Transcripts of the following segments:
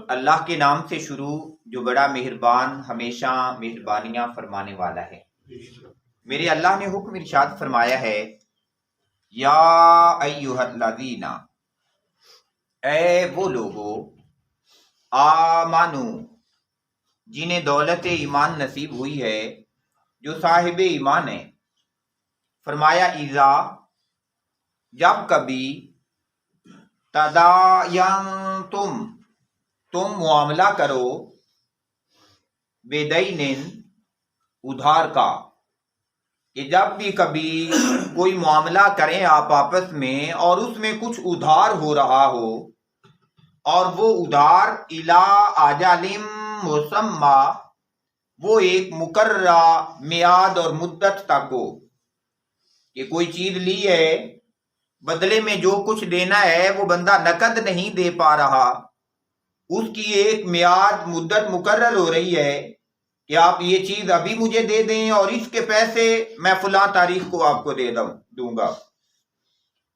اللہ کے نام سے شروع جو بڑا مہربان ہمیشہ مہربانیاں فرمانے والا ہے۔ میرے اللہ نے حکم ارشاد فرمایا ہے، یا ایھا الذین، اے وہ لوگو، آمنو، جنہیں دولت ایمان نصیب ہوئی ہے، جو صاحب ایمان ہے۔ فرمایا اذا، جب کبھی، تداینتم، تم معاملہ کرو، بدین، ادھار کا، کہ جب بھی کبھی کوئی معاملہ کریں آپ آپس میں اور اس میں کچھ ادھار ہو رہا ہو، اور وہ ادھار الی اجل مسمی، وہ ایک مقررہ میعاد اور مدت تک ہو، کہ کوئی چیز لی ہے، بدلے میں جو کچھ دینا ہے وہ بندہ نقد نہیں دے پا رہا، اس کی ایک میعاد مدت مقرر ہو رہی ہے کہ آپ یہ چیز ابھی مجھے دے دیں اور اس کے پیسے میں فلاں تاریخ کو آپ کو دوں گا۔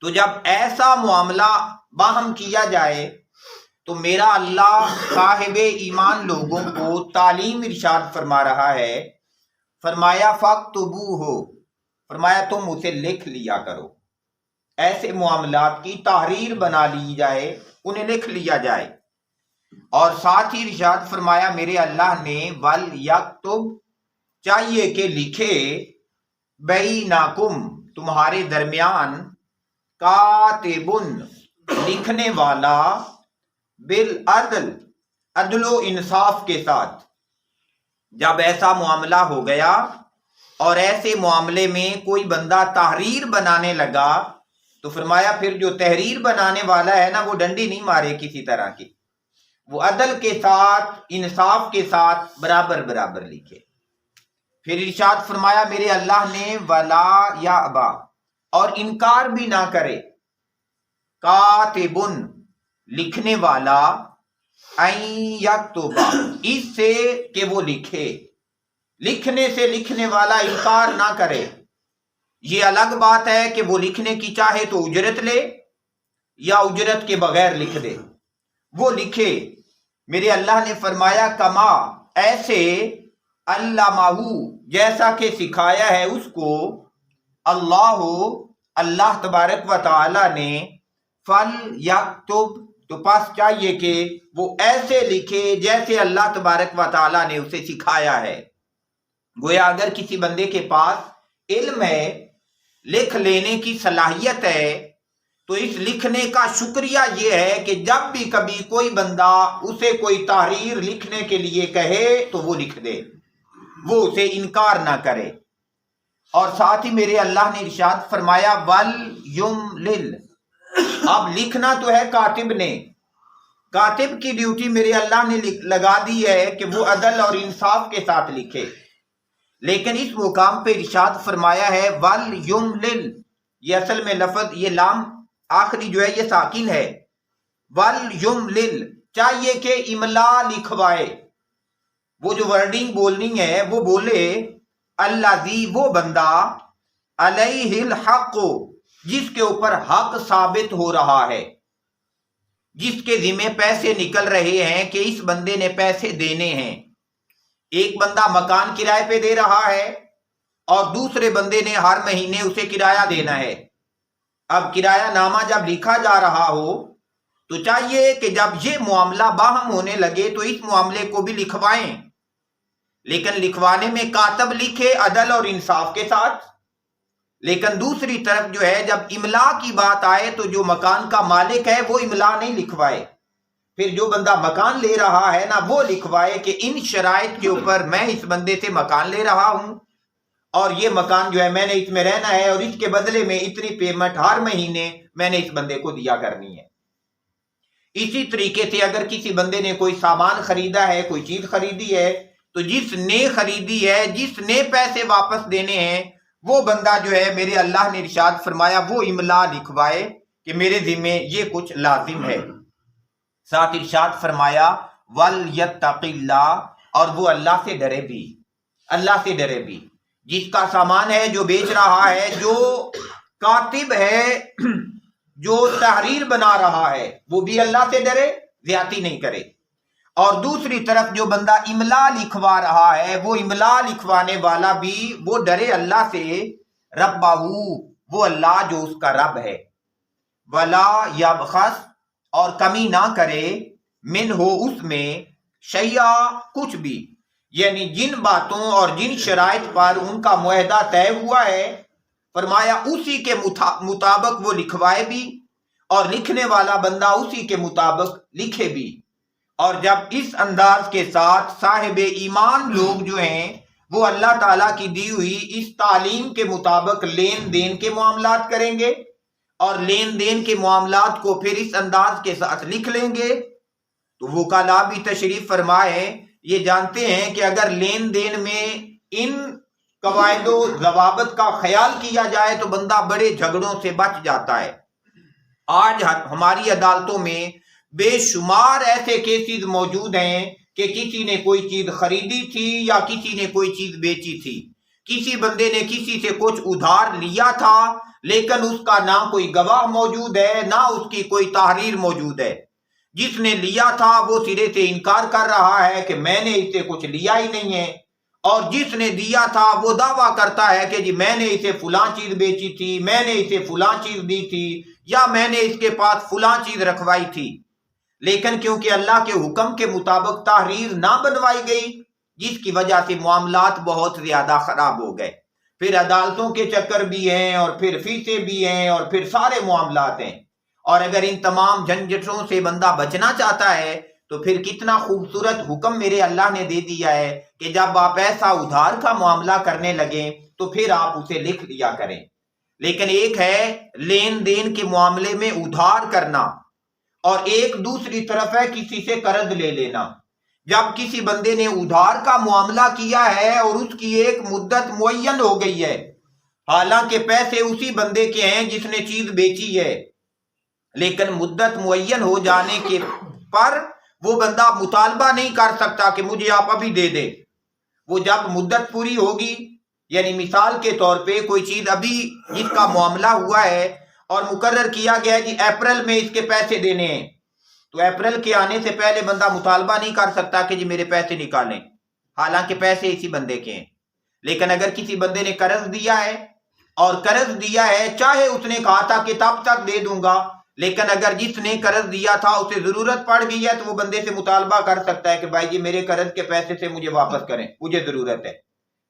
تو جب ایسا معاملہ باہم کیا جائے تو میرا اللہ صاحب ایمان لوگوں کو تعلیم ارشاد فرما رہا ہے۔ فرمایا فاکتبوہ، فرمایا تم اسے لکھ لیا کرو، ایسے معاملات کی تحریر بنا لی جائے، انہیں لکھ لیا جائے۔ اور ساتھ ہی ارشاد فرمایا میرے اللہ نے، وَلْيَكْتُبْ، چاہیے کہ لکھے، بَيْنَكُمْ، تمہارے درمیان، کاتبٌ، لکھنے والا، بالعدل، عدل و انصاف کے ساتھ۔ جب ایسا معاملہ ہو گیا اور ایسے معاملے میں کوئی بندہ تحریر بنانے لگا تو فرمایا پھر جو تحریر بنانے والا ہے نا، وہ ڈنڈی نہیں مارے کسی طرح کی، وہ عدل کے ساتھ، انصاف کے ساتھ برابر برابر لکھے۔ پھر ارشاد فرمایا میرے اللہ نے، ولا یابا، اور انکار بھی نہ کرے، کاتبن، لکھنے والا، ان یکتب، اس سے کہ وہ لکھے، لکھنے سے لکھنے والا انکار نہ کرے۔ یہ الگ بات ہے کہ وہ لکھنے کی چاہے تو اجرت لے یا اجرت کے بغیر لکھ دے، وہ لکھے۔ میرے اللہ نے فرمایا کما، ایسے، علمہ، جیسا کہ سکھایا ہے اس کو، اللہ تبارک و تعالی نے، فلیکتب، تو پس چاہیے کہ وہ ایسے لکھے جیسے اللہ تبارک و تعالی نے اسے سکھایا ہے۔ گویا اگر کسی بندے کے پاس علم ہے، لکھ لینے کی صلاحیت ہے، تو اس لکھنے کا شکریہ یہ ہے کہ جب بھی کبھی کوئی بندہ اسے کوئی تحریر لکھنے کے لیے کہے تو وہ لکھ دے، وہ اسے انکار نہ کرے۔ اور ساتھ ہی میرے اللہ نے ارشاد فرمایا وَلْيُمْلِلْ، اب لکھنا تو ہے کاتب نے، کاتب کی ڈیوٹی میرے اللہ نے لگا دی ہے کہ وہ عدل اور انصاف کے ساتھ لکھے، لیکن اس مقام پہ ارشاد فرمایا ہے وَلْيُمْلِلْ، یہ اصل میں لفظ، یہ لام آخری جو ہے یہ ساکن ہے، وَلْيُمْلِلْ، چاہیے کہ املا لکھوائے، وہ جو ورڈنگ بولنی ہے وہ بولے، الذی، وہ بندہ، علیہ الحق، جس کے اوپر حق ثابت ہو رہا ہے، جس کے ذمہ پیسے نکل رہے ہیں کہ اس بندے نے پیسے دینے ہیں۔ ایک بندہ مکان کرائے پہ دے رہا ہے اور دوسرے بندے نے ہر مہینے اسے کرایہ دینا ہے۔ اب کرایہ نامہ جب لکھا جا رہا ہو تو چاہیے کہ جب یہ معاملہ باہم ہونے لگے تو اس معاملے کو بھی لکھوائیں، لیکن لکھوانے میں کاتب لکھے عدل اور انصاف کے ساتھ، لیکن دوسری طرف جو ہے جب املا کی بات آئے تو جو مکان کا مالک ہے وہ املا نہیں لکھوائے، پھر جو بندہ مکان لے رہا ہے نا وہ لکھوائے کہ ان شرائط کے اوپر میں اس بندے سے مکان لے رہا ہوں، اور یہ مکان جو ہے میں نے اس میں رہنا ہے اور اس کے بدلے میں اتنی پیمنٹ ہر مہینے میں نے اس بندے کو دیا کرنی ہے۔ اسی طریقے سے اگر کسی بندے نے کوئی سامان خریدا ہے، کوئی چیز خریدی ہے، تو جس نے خریدی ہے، جس نے پیسے واپس دینے ہیں، وہ بندہ جو ہے میرے اللہ نے ارشاد فرمایا وہ املا لکھوائے کہ میرے ذمہ یہ کچھ لازم ہے۔ ساتھ ارشاد فرمایا وَلْيَتَّقِ اللَّهَ، اور وہ اللہ سے ڈرے بھی، اللہ سے ڈرے بھی، جس کا سامان ہے، جو بیچ رہا ہے، جو کاتب ہے، جو تحریر بنا رہا ہے، وہ بھی اللہ سے ڈرے، زیادتی نہیں کرے۔ اور دوسری طرف جو بندہ املا لکھوا رہا ہے وہ املا لکھوانے والا بھی وہ ڈرے اللہ سے، ربہ، وہ اللہ جو اس کا رب ہے، ولا یبخس، اور کمی نہ کرے، من ہو اس میں، شیعہ، کچھ بھی، یعنی جن باتوں اور جن شرائط پر ان کا معاہدہ طے ہوا ہے، فرمایا اسی کے مطابق وہ لکھوائے بھی، اور لکھنے والا بندہ اسی کے مطابق لکھے بھی۔ اور جب اس انداز کے ساتھ صاحب ایمان لوگ جو ہیں وہ اللہ تعالیٰ کی دی ہوئی اس تعلیم کے مطابق لین دین کے معاملات کریں گے اور لین دین کے معاملات کو پھر اس انداز کے ساتھ لکھ لیں گے، تو وکلاء بھی تشریف فرمائے یہ جانتے ہیں کہ اگر لین دین میں ان قواعد و ضوابط کا خیال کیا جائے تو بندہ بڑے جھگڑوں سے بچ جاتا ہے۔ آج ہماری عدالتوں میں بے شمار ایسے کیسز موجود ہیں کہ کسی نے کوئی چیز خریدی تھی یا کسی نے کوئی چیز بیچی تھی، کسی بندے نے کسی سے کچھ ادھار لیا تھا لیکن اس کا نہ کوئی گواہ موجود ہے نہ اس کی کوئی تحریر موجود ہے، جس نے لیا تھا وہ سرے سے انکار کر رہا ہے کہ میں نے اسے کچھ لیا ہی نہیں ہے، اور جس نے دیا تھا وہ دعویٰ کرتا ہے کہ جی میں نے اسے فلاں چیز بیچی تھی، میں نے اسے فلاں چیز دی تھی، یا میں نے اس کے پاس فلاں چیز رکھوائی تھی، لیکن کیونکہ اللہ کے حکم کے مطابق تحریر نہ بنوائی گئی جس کی وجہ سے معاملات بہت زیادہ خراب ہو گئے، پھر عدالتوں کے چکر بھی ہیں اور پھر فیسیں بھی ہیں اور پھر سارے معاملات ہیں، اور اگر ان تمام جھنجھٹوں سے بندہ بچنا چاہتا ہے تو پھر کتنا خوبصورت حکم میرے اللہ نے دے دیا ہے کہ جب آپ ایسا ادھار کا معاملہ کرنے لگیں تو پھر آپ اسے لکھ لیا کریں۔ لیکن ایک ہے لین دین کے معاملے میں ادھار کرنا اور ایک دوسری طرف ہے کسی سے قرض لے لینا۔ جب کسی بندے نے ادھار کا معاملہ کیا ہے اور اس کی ایک مدت معین ہو گئی ہے، حالانکہ پیسے اسی بندے کے ہیں جس نے چیز بیچی ہے، لیکن مدت معین ہو جانے کے پر وہ بندہ مطالبہ نہیں کر سکتا کہ مجھے آپ ابھی دے دیں۔ وہ جب مدت پوری ہوگی، یعنی مثال کے طور پہ کوئی چیز ابھی جس کا معاملہ ہوا ہے اور مقرر کیا گیا ہے کہ اپریل میں اس کے پیسے دینے ہیں، تو اپریل کے آنے سے پہلے بندہ مطالبہ نہیں کر سکتا کہ جی میرے پیسے نکالیں، حالانکہ پیسے اسی بندے کے ہیں۔ لیکن اگر کسی بندے نے قرض دیا ہے اور قرض دیا ہے، چاہے اس نے کہا تھا کہ تب تک دے دوں گا، لیکن اگر جس نے قرض دیا تھا اسے ضرورت پڑ گئی ہے تو وہ بندے سے مطالبہ کر سکتا ہے کہ بھائی جی میرے قرض کے پیسے سے مجھے واپس کریں، مجھے ضرورت ہے،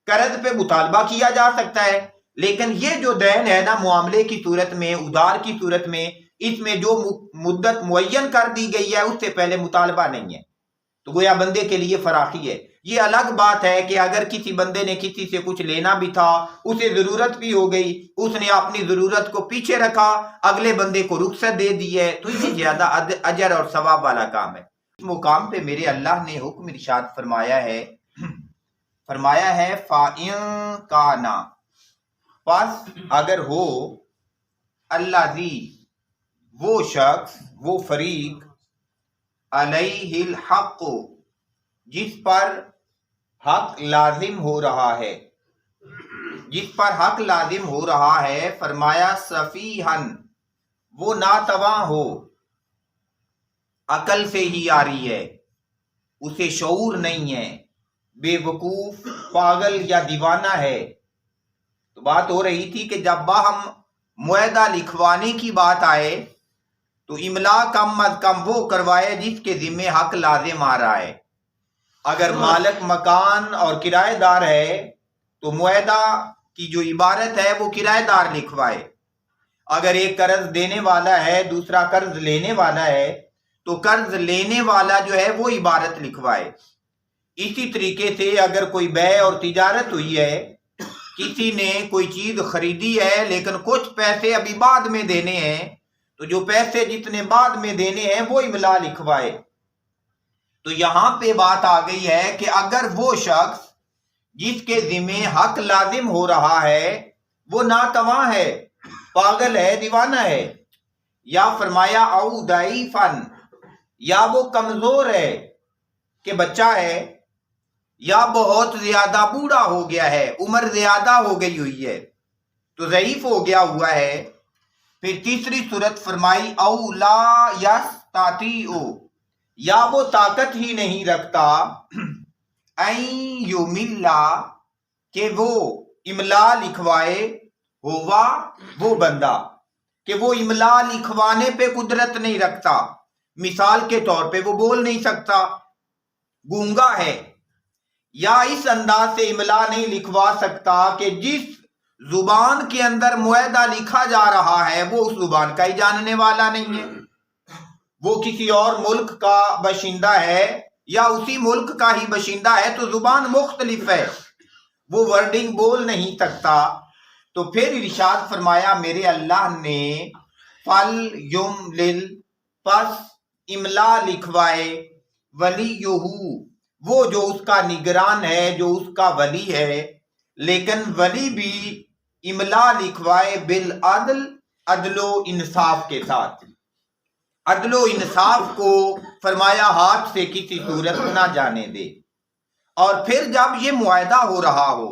قرض پہ مطالبہ کیا جا سکتا ہے۔ لیکن یہ جو دین ہے نا معاملے کی صورت میں، ادھار کی صورت میں، اس میں جو مدت معین کر دی گئی ہے اس سے پہلے مطالبہ نہیں ہے، تو گویا بندے کے لیے فراخی ہے۔ یہ الگ بات ہے کہ اگر کسی بندے نے کسی سے کچھ لینا بھی تھا، اسے ضرورت بھی ہو گئی، اس نے اپنی ضرورت کو پیچھے رکھا، اگلے بندے کو رخصت دے دی ہے، تو یہ زیادہ اجر اور ثواب والا کام ہے۔ اس مقام پہ میرے اللہ نے حکم ارشاد فرمایا ہے فَإِن كَانَ، پس اگر ہو، الذی، وہ شخص، وہ فریق، علیہ الحق، جس پر حق لازم ہو رہا ہے، جس پر حق لازم ہو رہا ہے، فرمایا سفیہن، وہ ناتواں ہو، عقل سے ہی آ رہی ہے، اسے شعور نہیں ہے، بے وقوف، پاگل یا دیوانہ ہے۔ تو بات ہو رہی تھی کہ جب باہم معاہدہ لکھوانے کی بات آئے تو املا کم از کم وہ کروائے جس کے ذمہ حق لازم آ رہا ہے۔ اگر مالک مکان اور کرایہ دار ہے تو معاہدہ کی جو عبارت ہے وہ کرایہ دار لکھوائے۔ اگر ایک قرض دینے والا ہے دوسرا قرض لینے والا ہے تو قرض لینے والا جو ہے وہ عبارت لکھوائے۔ اسی طریقے سے اگر کوئی بیع اور تجارت ہوئی ہے، کسی نے کوئی چیز خریدی ہے لیکن کچھ پیسے ابھی بعد میں دینے ہیں، تو جو پیسے جتنے بعد میں دینے ہیں وہ املا لکھوائے۔ تو یہاں پہ بات آ گئی ہے کہ اگر وہ شخص جس کے ذمہ حق لازم ہو رہا ہے وہ ناتواں ہے، پاگل ہے، دیوانہ ہے، یا فرمایا او ضعیفن، یا وہ کمزور ہے کہ بچہ ہے، یا بہت زیادہ بوڑھا ہو گیا ہے، عمر زیادہ ہو گئی ہوئی ہے تو ضعیف ہو گیا ہوا ہے۔ پھر تیسری صورت فرمائی او لا یستطیع، یا وہ طاقت ہی نہیں رکھتا این یملا کہ وہ املا لکھوائے، ہوا وہ بندہ کہ وہ املا لکھوانے پہ قدرت نہیں رکھتا، مثال کے طور پہ وہ بول نہیں سکتا، گونگا ہے، یا اس انداز سے املا نہیں لکھوا سکتا کہ جس زبان کے اندر معاہدہ لکھا جا رہا ہے وہ اس زبان کا ہی جاننے والا نہیں ہے، وہ کسی اور ملک کا باشندہ ہے یا اسی ملک کا ہی باشندہ ہے تو زبان مختلف ہے، وہ ورڈنگ بول نہیں سکتا۔ تو پھر ارشاد فرمایا میرے اللہ نے فل یم لل پس املا لکھوائے ولیہ وہ جو اس کا نگران ہے، جو اس کا ولی ہے، لیکن ولی بھی املا لکھوائے بالعدل، عدل و انصاف کے ساتھ، عدل و انصاف کو فرمایا ہاتھ سے کسی صورت نہ جانے دے۔ اور پھر جب یہ معاہدہ ہو رہا ہو،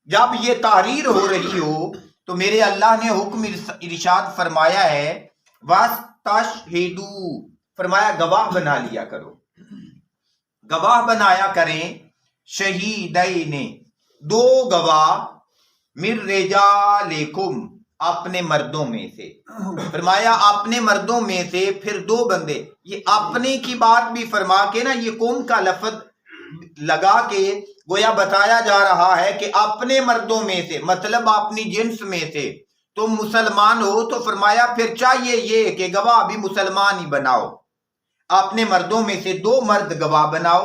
جب یہ تحریر ہو رہی ہو تو میرے اللہ نے حکم ارشاد فرمایا ہے وَاسْتَشْهِدُوا، فرمایا گواہ بنا لیا کرو، گواہ بنایا کریں، شہیدین دو گواہ، من رجالکم اپنے مردوں میں سے، فرمایا اپنے مردوں میں سے، پھر دو بندے، یہ اپنے کی بات بھی فرما کے نا یہ قوم کا لفظ لگا کے گویا بتایا جا رہا ہے کہ اپنے مردوں میں سے، مطلب اپنی جنس میں سے، تم مسلمان ہو تو فرمایا پھر چاہیے یہ کہ گواہ بھی مسلمان ہی بناؤ، اپنے مردوں میں سے دو مرد گواہ بناؤ۔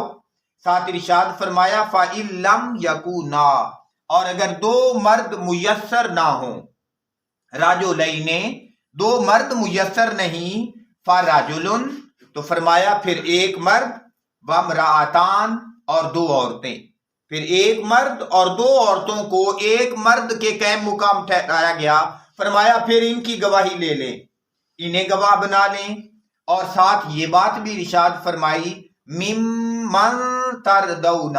ساتھ ارشاد فرمایا فَإِن لَمْ يَكُونَا، اور اگر دو مرد میسر نہ ہوں، رجلین دو مرد میسر نہیں، فَرَجُلٌ تو فرمایا پھر ایک مرد، وَامْرَأَتان اور دو عورتیں، پھر ایک مرد اور دو عورتوں کو ایک مرد کے قائم مقام ٹھہرایا گیا، فرمایا پھر ان کی گواہی لے لیں، انہیں گواہ بنا لیں۔ اور ساتھ یہ بات بھی ارشاد فرمائی ممن ترضون،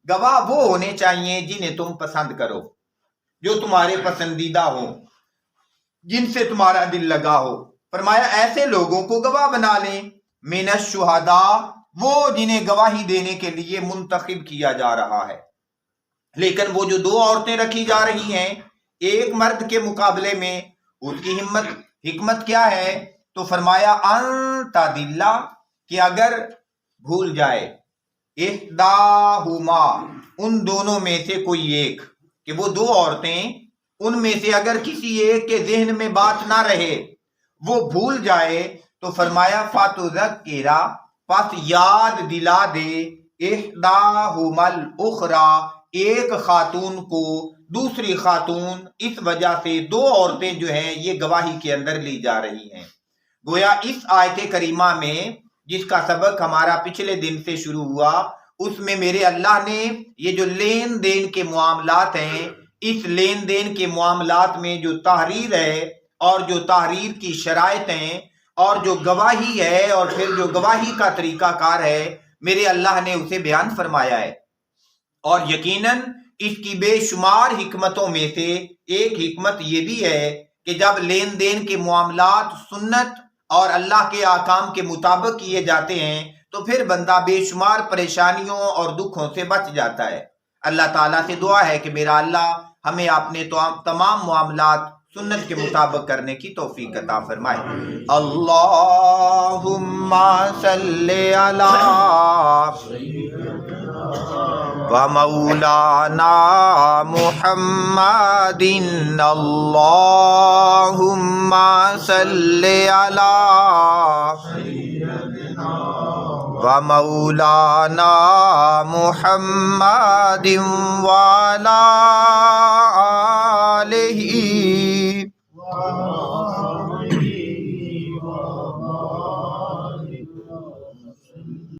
گواہ وہ ہونے چاہیے جنہیں تم پسند کرو، جو تمہارے پسندیدہ ہو، جن سے تمہارا دل لگا ہو، فرمایا ایسے لوگوں کو گواہ بنا لیں، من الشہداء وہ جنہیں گواہی دینے کے لیے منتخب کیا جا رہا ہے۔ لیکن وہ جو دو عورتیں رکھی جا رہی ہیں ایک مرد کے مقابلے میں، اس کی حکمت کیا ہے؟ تو فرمایا ان تضل کہ اگر بھول جائے، احداہما ان دونوں میں سے کوئی ایک، کہ وہ دو عورتیں ان میں سے اگر کسی ایک کے ذہن میں بات نہ رہے، وہ بھول جائے، تو فرمایا فَتُذَكِّرَ پس یاد دلا دے، احداہما الاخری ایک خاتون کو دوسری خاتون، اس وجہ سے دو عورتیں جو ہیں یہ گواہی کے اندر لی جا رہی ہیں۔ گویا اس آیت کریمہ میں جس کا سبق ہمارا پچھلے دن سے شروع ہوا، اس میں میرے اللہ نے یہ جو لین دین کے معاملات ہیں، اس لین دین کے معاملات میں جو تحریر ہے اور جو تحریر کی شرائط ہیں اور جو گواہی ہے اور پھر جو گواہی کا طریقہ کار ہے، میرے اللہ نے اسے بیان فرمایا ہے۔ اور یقیناً اس کی بے شمار حکمتوں میں سے ایک حکمت یہ بھی ہے کہ جب لین دین کے معاملات سنت اور اللہ کے احکام کے مطابق کیے جاتے ہیں تو پھر بندہ بے شمار پریشانیوں اور دکھوں سے بچ جاتا ہے۔ اللہ تعالیٰ سے دعا ہے کہ میرا اللہ ہمیں اپنے تمام معاملات سنت کے مطابق کرنے کی توفیق عطا فرمائے۔ اللہم صلی علی و مولانا محمد، اللہم صلی علی و مولانا محمد وعلی آلہ